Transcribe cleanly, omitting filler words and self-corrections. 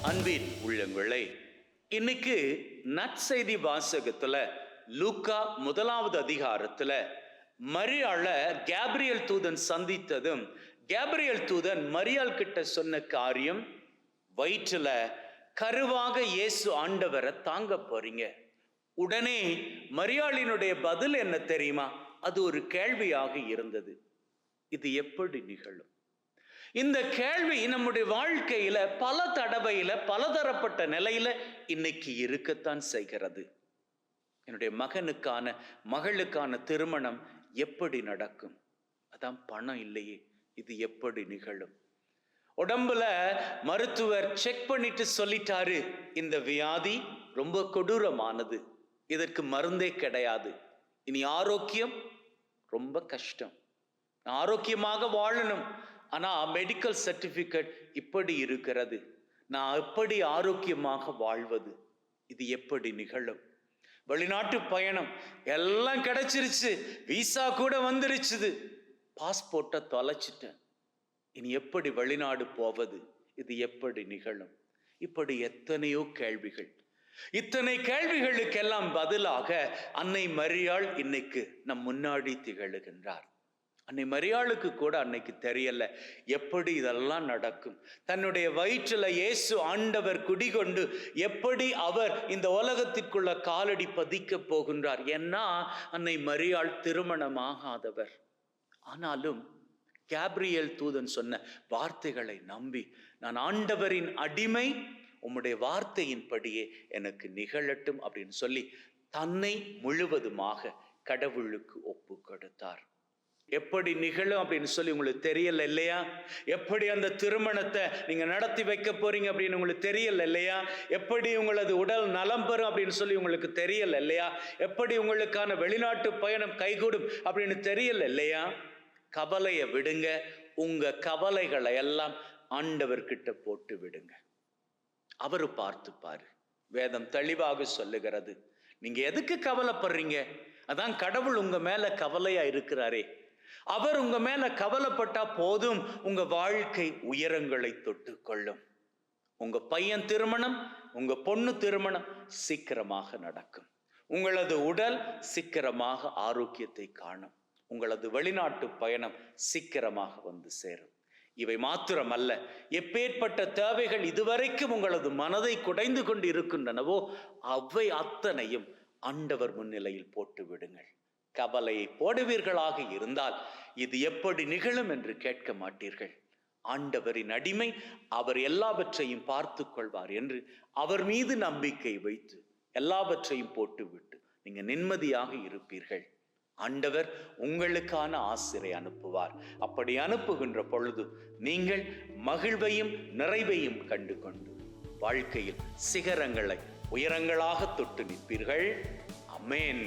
அன்பின் உள்ளங்களே, இன்னைக்கு நற்செய்தி வாசகத்துல லூக்கா 1வது அதிகாரத்துல மரியாள கேப்ரியல் தூதன் சந்தித்ததும், கேப்ரியல் தூதன் மரியாள் கிட்ட சொன்ன காரியம், வயிற்றுல கருவாக இயேசு ஆண்டவரை தாங்க போறீங்க. உடனே மரியாளினுடைய பதில் என்ன தெரியுமா? அது ஒரு கேள்வியாக இருந்தது. இது எப்படி நிகழும்? இந்த கேள்வி நம்முடைய வாழ்க்கையில பல தடவையில பலதரப்பட்ட நிலையில இன்னைக்கு இருக்கத்தான் செய்கிறது. என்னுடைய மகளுக்கான திருமணம் எப்படி நடக்கும்? அதான் பணம் இல்லையே, இது எப்படி நிகழும்? உடம்புல மருத்துவர் செக் பண்ணிட்டு சொல்லிட்டாரு, இந்த வியாதி ரொம்ப கொடூரமானது, இதற்கு மருந்தே கிடையாது, இனி ஆரோக்கியம் ரொம்ப கஷ்டம், ஆரோக்கியமாக வாழணும், ஆனா மெடிக்கல் சர்டிபிகேட் இப்படி இருக்கிறது, நான் எப்படி ஆரோக்கியமாக வாழ்வது? இது எப்படி நிகழும்? வெளிநாட்டு பயணம் எல்லாம் கிடைச்சிருச்சு, விசா கூட வந்துருச்சு, பாஸ்போர்ட்டை தொலைச்சிட்டேன், இனி எப்படி வெளிநாடு போவது? இது எப்படி நிகழும்? இப்படி எத்தனையோ கேள்விகள். இத்தனை கேள்விகளுக்கெல்லாம் பதிலாக அன்னை மரியாள் இன்னைக்கு நம் முன்னாடி திகழுகின்றார். அன்னை மரியாளுக்கு கூட அன்னைக்கு தெரியல எப்படி இதெல்லாம் நடக்கும். தன்னுடைய வயிற்றுல இயேசு ஆண்டவர் குடிகொண்டு எப்படி அவர் இந்த உலகத்திற்குள்ள காலடி பதிக்க போகின்றார். ஏன்னா அன்னை மரியாள் திருமணமாகாதவர். ஆனாலும் கேப்ரியல் தூதன் சொன்ன வார்த்தைகளை நம்பி, நான் ஆண்டவரின் அடிமை, உம்முடைய வார்த்தையின்படியே எனக்கு நிகழட்டும் அப்படின்னு சொல்லி தன்னை முழுவதுமாக கடவுளுக்கு ஒப்பு கொடுத்தார். எப்படி நிகழும் அப்படின்னு சொல்லி உங்களுக்கு தெரியல இல்லையா? எப்படி அந்த திருமணத்தை நீங்க நடத்தி வைக்க போறீங்க அப்படின்னு உங்களுக்கு தெரியல இல்லையா? எப்படி உங்களது உடல் நலம் பெறும் அப்படின்னு சொல்லி உங்களுக்கு தெரியல இல்லையா? எப்படி உங்களுக்கான வெளிநாட்டு பயணம் கைகூடும் அப்படின்னு தெரியல இல்லையா? கவலையை விடுங்க, உங்க கவலைகளை எல்லாம் ஆண்டவர்கிட்ட போட்டு விடுங்க, அவரு பார்த்துப்பாரு. வேதம் தெளிவாக சொல்லுகிறது. நீங்க எதுக்கு கவலைப்படுறீங்க? அதான் கடவுள் உங்க மேல கவலையா இருக்கிறாரே. அவர் உங்க மேல கவலைப்பட்டா போதும், உங்க வாழ்க்கை உயரங்களை தொட்டு கொள்ளும். உங்க பையன் திருமணம், உங்க பொண்ணு திருமணம் சீக்கிரமாக நடக்கும். உங்களது உடல் சீக்கிரமாக ஆரோக்கியத்தை காணும். உங்களது வெளிநாட்டு பயணம் சீக்கிரமாக வந்து சேரும். இவை மாத்திரமல்ல, எப்பேற்பட்ட தேவைகள் இதுவரைக்கும் உங்களது மனதை குடைந்து கொண்டு இருக்கின்றனவோ அவை அத்தனையும் ஆண்டவர் முன்னிலையில் போட்டு விடுங்கள். கவலையை போடுவீர்களாக இருந்தால் இது எப்படி நிகழும் என்று கேட்க மாட்டீர்கள். ஆண்டவரின் அடிமை, அவர் எல்லாவற்றையும் பார்த்து கொள்வார் என்று அவர் மீது நம்பிக்கை வைத்து எல்லாவற்றையும் போட்டுவிட்டு நீங்க நிம்மதியாக இருப்பீர்கள். ஆண்டவர் உங்களுக்கான ஆசிரை அனுப்புவார். அப்படி அனுப்புகின்ற பொழுது நீங்கள் மகிழ்வையும் நிறைவையும் கண்டு கொண்டு வாழ்க்கையில் சிகரங்களை உயரங்களாக தொட்டு நிற்பீர்கள். அமேன்.